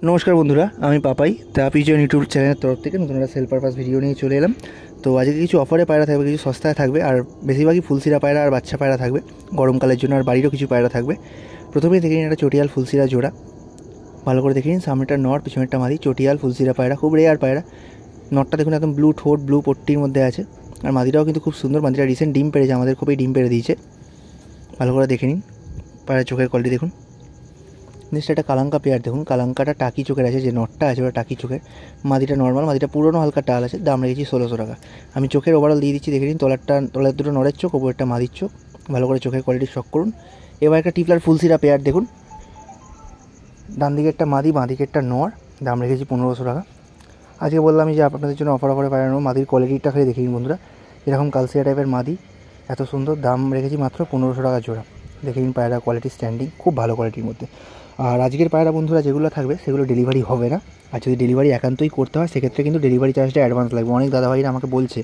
নমস্কার বন্ধুরা, আমি পাপাই দ্য পিজন ইউটিউব চ্যানেলের তরফ থেকে নতুন একটা সেল পারপাস ভিডিও নিয়ে চলে এলাম। তো আজকে কিছু অফারে পায়রা থাকবে, কিছু সস্তায় থাকবে, আর বেশিরভাগই ফুলসিরা পায়রা আর বাচ্চা পায়রা থাকবে গরমকালের জন্য, আর বাড়িরও কিছু পায়রা থাকবে। প্রথমেই দেখে নিন একটা চটিয়াল ফুলসিরা জোড়া, ভালো করে দেখে নিন। সামনেটা নর, পিছনেরটা মাদি। চটিয়াল ফুলসিরা পায়রা, খুব রেয়ার পায়রা। নরটা দেখুন একদম ব্লু ঠোঁট, ব্লু পট্টির মধ্যে আছে, আর মাদিটাও কিন্তু খুব সুন্দর। মাদিটা রিসেন্ট ডিম পেড়েছে, আমাদের খুবই ডিম পেড়ে দিয়েছে। ভালো করে দেখে নিন পায়রা চোখের কোয়ালিটি দেখুন। নেক্সট একটা কালাঙ্কা পেয়ার দেখুন, কালাঙ্কাটা টাকি চোখের আছে, যে নটটা আছে ওটা টাকি চোখের। মাদিটা নর্মাল, মাদিটা পুরনো হালকা টাল আছে, দাম রেখেছি 1600 টাকা। আমি চোখের ওভারঅল দিয়ে দিচ্ছি, দেখে নিন। তলার দুটো নরের চোখ, ওপরটা মাদির চোখ। ভালো করে চোখের কোয়ালিটি শক করুন। এবার একটা টিপলার ফুলসিরা পেয়ার দেখুন, ডান দিকে একটা মাদি, বাঁ দিকে একটা নর, দাম রেখেছি 1500 টাকা। আজকে বললাম যে আপনাদের জন্য অফারে পায়রা নেবো। মাদির কোয়ালিটিটা খালি দেখে নিন বন্ধুরা, এরকম কালসিয়া টাইপের মাদি, এত সুন্দর, দাম রেখেছি মাত্র 1500 টাকা জোড়া। দেখে নিন পায়রা কোয়ালিটি, স্ট্যান্ডিং খুব ভালো কোয়ালিটির মধ্যে। আর আজকের পায়রা বন্ধুরা যেগুলো থাকবে সেগুলো ডেলিভারি হবে না, আর যদি ডেলিভারি একান্তই করতে হয় সেক্ষেত্রে কিন্তু ডেলিভারি চার্জটা অ্যাডভান্স লাগবে। অনেক দাদাভাইরা আমাকে বলছে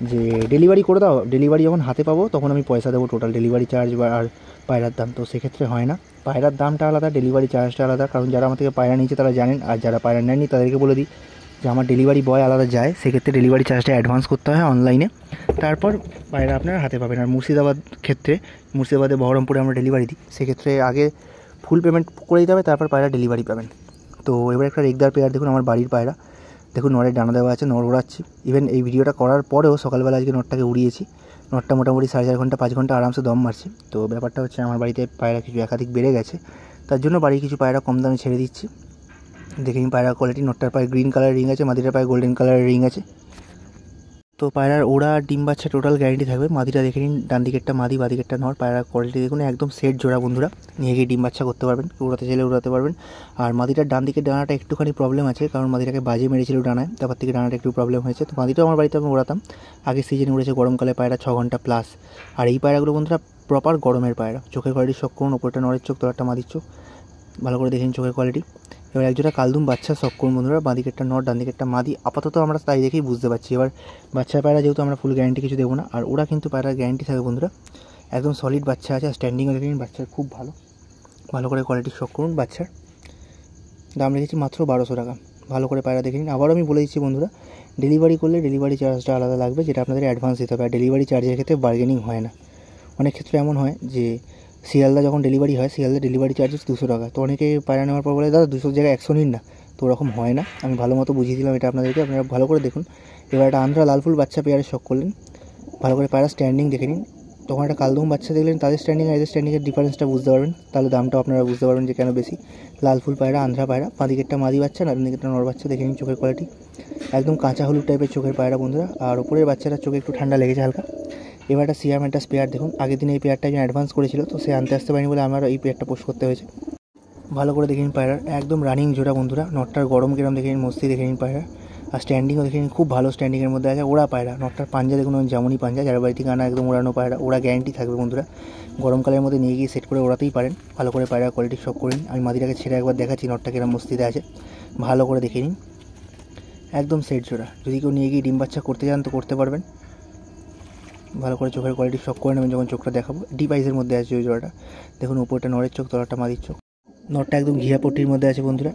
যে ডেলিভারি করে দাও, ডেলিভারি যখন হাতে পাবো তখন আমি পয়সা দেবো টোটাল ডেলিভারি চার্জ বা আর পায়রার দাম। তো সেক্ষেত্রে হয় না, পায়রার দামটা আলাদা, ডেলিভারি চার্জটা আলাদা। কারণ যারা আমার থেকে পায়রা নিয়েছে তারা জানেন, আর যারা পায়রা নেননি তাদেরকে বলে দিই যে আমার ডেলিভারি বয় আলাদা যায়, সেক্ষেত্রে ডেলিভারি চার্জটা অ্যাডভান্স করতে হয় অনলাইনে, তারপর পায়রা আপনারা হাতে পাবেন। আর মুর্শিদাবাদ ক্ষেত্রে, মুর্শিদাবাদে বহরমপুরে আমরা ডেলিভারি দিই, সেক্ষেত্রে আগে ফুল পেমেন্ট করে দিতে হবে, তারপর পায়রা ডেলিভারি পাবেন। তো এবার একটা রেগদার পেয়ার দেখুন, আমার বাড়ির পায়রা দেখুন, নরের ডানা দেওয়া আছে, নর ওড়াচ্ছি। ইভেন এই ভিডিওটা করার পরেও সকালবেলা আজকে নরটাকে উড়িয়েছি। নরটা মোটামুটি 4.5 ঘন্টা 5 ঘন্টা আরামসে দম মারছে। তো ব্যাপারটা হচ্ছে আমার বাড়িতে পায়রা কিছু একাধিক বেড়ে গেছে, তার জন্য বাড়ির কিছু পায়রা কম দামে ছেড়ে দিচ্ছি। দেখে নিন পায়রা কোয়ালিটি, নটটার পায়ে গ্রিন কালারের রিং আছে, মাদিটার পায়ে গোল্ডেন কালারের রিং আছে। তো পায়রার ওড়া ডিম বাচ্চা টোটাল গ্যারেন্টি থাকবে। মাদিটা দেখে নিন, ডান দিকেরটা মাদি, বাঁ দিকেরটা নর। পায়রার কোয়ালিটি দেখুন, একদম সেট জোড়া বন্ধুরা, নিয়ে গিয়ে ডিম বাচ্চা করতে পারবেন, উড়াতে চাইলে উড়াতে পারবেন। আর মাদিটার ডান দিকের ডানাটা একটুখানি প্রবলেম আছে, কারণ মাদিটাকে বাজে মেরেছিল ডানায়, তারপর থেকে ডানাটা একটু প্রবলেম হয়েছে। তো মাদিটাও আমার বাড়িতে আমি ওড়াতাম, আগের সিজনে উড়েছে গরমকালে পায়রা 6 ঘন্টা প্লাস। আর এই পায়রাগুলো বন্ধুরা প্রপার গরমের পায়রা। চোখের কোয়ালিটি শখ করুন, ওপরটা নরের চোখ, তলারটা মাদির চোখ, ভালো করে দেখেন চোখের কোয়ালিটি। এবার একজোড়া কালদুম বাচ্চা শখ করুন বন্ধুরা, বাঁ দিকেরটা নর, ডান দিকেরটা মাদি। আপাতত আমরা তাই দেখেই বুঝতে পারছি। এবার বাচ্চা পায়রা যেহেতু আমরা ফুল গ্যারেন্টি কিছু দেবো না, আর ওরা কিন্তু পায়রার গ্যারেন্টি থাকে বন্ধুরা, একদম সলিড বাচ্চা আছে। স্ট্যান্ডিংও দেখে নিন বাচ্চার খুব ভালো, ভালো করে কোয়ালিটি শখ করুন। বাচ্চার দাম রেখেছি মাত্র 1200 টাকা। ভালো করে পায়রা দেখে নিন। আবারও আমি বলে দিচ্ছি বন্ধুরা, ডেলিভারি করলে ডেলিভারি চার্জটা আলাদা লাগবে, যেটা আপনাদের অ্যাডভান্স দিতে হবে। আর ডেলিভারি চার্জের ক্ষেত্রে বার্গেনিং হয় না। অনেক ক্ষেত্রে এমন হয় যে শিয়ালদা যখন ডেলিভারি হয়, শিয়ালদা ডেলিভারি চার্জেস 200 টাকা। তো অনেকে পায়রা নেওয়ার পর বলে দাদা 200 জায়গায় 100 নিন না, তো ওরকম হয় না। আমি ভালো মতো বুঝিয়ে দিলাম এটা আপনাদেরকে, আপনারা ভালো করে দেখুন। এবার একটা আন্ধ্রা লালফুল বাচ্চা পেয়ারে শখ করলেন, ভালো করে পায়রা স্ট্যান্ডিং দেখে নিন। তখন একটা কালদম বাচ্চা দেখলেন, তাদের স্ট্যান্ডিং আর এদের স্ট্যান্ডিংয়ের ডিফারেন্সটা বুঝতে পারবেন, তাহলে দামটাও আপনারা বুঝতে পারবেন যে কেন বেশি। লালফুল পায়রা, আন্ধ্রা পায়রা, বাঁ দিকেরটা মাদি বাচ্চা, ডান দিকেরটা নর বাচ্চা। দেখে নিন চোখের কোয়ালিটি, একদম কাঁচা হলুদ টাইপের চোখের পায়রা বন্ধুরা। আর ওপরের বাচ্চাটার চোখে একটু ঠান্ডা লেগেছে হালকা। এবার একটা সিয়াম একটা স্পেয়ার দেখুন, আগের দিন এই পেয়ারটা আমি অ্যাডভান্স করেছিল, তো সে আনতে আসতে পারিনি বলে আমার এই পেয়ারটা পোস্ট করতে হয়েছে। ভালো করে দেখে নিন পায়রার একদম রানিং জোড়া বন্ধুরা। নটটার গরম কিরম দেখে নিন, মস্তি দেখে নিন পায়রা। আর স্ট্যান্ডিংও দেখে নিন, খুব ভালো স্ট্যান্ডিংয়ের মধ্যে আছে। ওরা পায়রা, নটটার পাঞ্জা দেখুন যেমনই পাঞ্জা, যার বাড়ি থেকে আনা একদম ওড়ানো পায়রা। ওরা গ্যারেন্টি থাকবে বন্ধুরা, গরমকালের মধ্যে নিয়ে গিয়ে সেট করে ওড়াতেই পারেন। ভালো করে পায়রা কোয়ালিটি শখ করেন। আমি মাদিটাকে ছেড়ে একবার দেখাচ্ছি নটটা কিরম মস্তিতে আছে, ভালো করে দেখে নিন। একদম সেট জোড়া, যদি কেউ নিয়ে গিয়ে ডিম বাচ্চা করতে চান তো করতে পারবেন। ভালো করে চোখের কোয়ালিটি শখ করে নেবেন যখন চোখটা দেখাবো। ডিপ আইসের মধ্যে আছে ওই জোড়াটা দেখুন, উপরটা নরের চোখ, তলাটা মাদির চোখ। নটটা একদম ঘিয়া পট্টির মধ্যে আছে বন্ধুরা।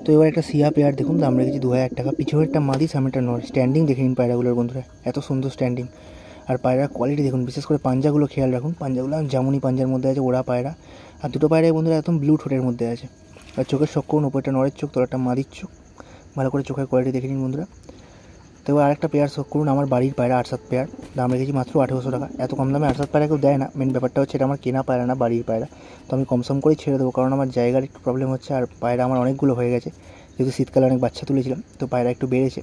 তো এবার একটা সিয়া পেয়ার দেখুন, দাম রেখেছি 2000 টাকা। পিছনেরটা মাদি, সামনেটা নর। স্ট্যান্ডিং দেখে নিন পায়রাগুলোর বন্ধুরা, এত সুন্দর স্ট্যান্ডিং। আর পায়রার কোয়ালিটি দেখুন, বিশেষ করে পাঞ্জাগুলো খেয়াল রাখুন, পাঞ্জাগুলো যেমনই পাঞ্জার মধ্যে আছে ওরা পায়রা। আর দুটো পায়রাই বন্ধুরা একদম ব্লু ঠোঁটের মধ্যে আছে। আর চোখের শখ করুন, উপরটা নরের চোখ, তলাটা মাদির চোখ। ভালো করে চোখের কোয়ালিটি দেখে নিন বন্ধুরা। তো এবার আরেকটা পেয়ার শখ করুন, আমার বাড়ির পায়রা আরসাদ পেয়ার, দাম রেখেছি মাত্র 1800 টাকা। এত কম দামে আরসাদ পায়রা কেউ দেয় না। মেন ব্যাপারটা হচ্ছে এটা আমার কেনা পায়রা না, বাড়ির পায়রা। তো আমি কম সম করেই ছেড়ে দেবো, কারণ আমার জায়গার একটু প্রবলেম হচ্ছে, আর পায়রা আমার অনেকগুলো হয়ে গেছে, যেহেতু শীতকালে অনেক বাচ্চা তুলেছিলাম, তো পায়রা একটু বেড়েছে,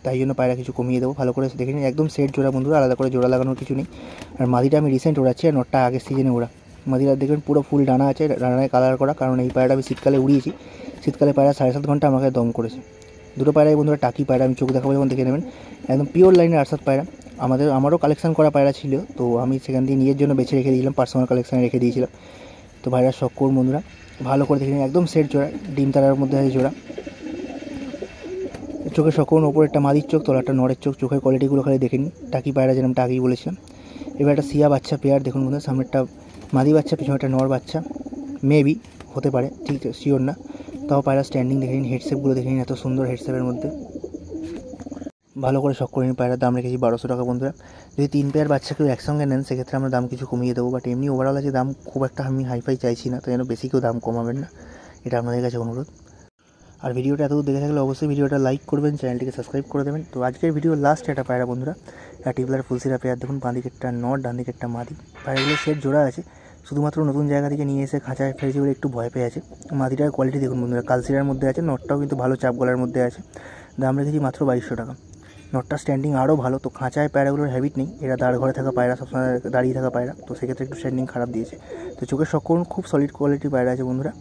তাই জন্য পায়রা কিছু কমিয়ে দেবো। ভালো করে দেখে নিন, একদম সেট জোড়া বন্ধুরা, আলাদা করে জোড়া লাগানোর কিছু নেই। আর মাদিটা আমি রিসেন্ট ওড়াচ্ছি, আর নটটা আগের সিজনে ওড়া। মাদিটা দেখবেন পুরো ফুল ডানা আছে, ডানায় কালার করা, কারণ এই পায়রাটা আমি শীতকালে উড়িয়েছি। শীতকালে পায়রা 7.5 ঘন্টা আমাকে দম করেছে। দুটো পায়রাই বন্ধুরা টাকি পায়রা, আমি চোখ দেখাবো যখন দেখে নেবেন, একদম পিওর লাইনের আরসাদ পায়রা। আমারও কালেকশন করা পায়রা ছিল, তো আমি সেখান দিয়ে নিজের জন্য বেছে রেখে দিয়েছিলাম, পার্সোনাল কালেকশানে রেখে দিয়েছিলাম। তো পায়রা শখ করুন বন্ধুরা, ভালো করে দেখে নিন, একদম সেট জোড়া, ডিম তারার মধ্যে আছে জোড়া। চোখের শখ করুন, ওপর একটা মাদির চোখ, তলাটা নরের চোখ। চোখের কোয়ালিটিগুলো খালি দেখে নিন, টাকি পায়রা যেরকম আগেই বলেছিলাম। এবার একটা সিয়া বাচ্চা পেয়ার দেখুন বন্ধুরা, সামনেরটা মাদি বাচ্চা, পিছনে একটা নর বাচ্চা, মেবি হতে পারে, ঠিক শিওর না। তাও পায়রা স্ট্যান্ডিং দেখে নিন, হেডশেপগুলো দেখে নিন, এত সুন্দর হেডশেপের মধ্যে। ভালো করে শখ করে নিন। পায়রার দাম রেখেছি 1200 টাকা বন্ধুরা। যদি 3 পেয়ার বাচ্চা কেউ একসঙ্গে নেন সেক্ষেত্রে আমরা দাম কিছু কমিয়ে দেবো, বাট এমনি ওভারঅল আছে দাম খুব একটা আমি হাইফাই চাইছি না, তো যেন বেশি কেউ দাম কমাবেন না, এটা আপনাদের কাছে অনুরোধ। আর ভিডিওটা এতদূর দেখে থাকলে অবশ্যই ভিডিওটা লাইক করবেন, চ্যানেলটিকে সাবস্ক্রাইব করে দেবেন। তো আজকের ভিডিও লাস্ট একটা পায়রা বন্ধুরা, টিবলার ফুলসিরা পেয়ার দেখুন, বাঁ দিকেরটা নট, ডান দিকেরটা মাদি। পায়রাগুলো সেট জোড়া আছে, শুধুমাত্র নতুন জায়গা থেকে নিয়ে এসে খাঁচায় ফেলেছি বলে একটু ভয় পেয়ে আছে। মাদিটার কোয়ালিটি দেখুন বন্ধুরা, কালসিরার মধ্যে আছে, নটটাও কিন্তু ভালো চাপ গলার মধ্যে আছে। দাম রেখেছি মাত্র 2200 টাকা। নটটা স্ট্যান্ডিং আরও ভালো, তো খাঁচায় পায়রাগুলোর হ্যাবিট নেই, এরা দাঁড় ঘরে থাকা পায়রা, সবসময় দাঁড়িয়ে থাকা পায়রা, তো সেক্ষেত্রে একটু স্ট্যান্ডিং খারাপ দিয়েছে। তো চোখের শখ করুন, খুব সলিড কোয়ালিটির পায়রা আছে বন্ধুরা।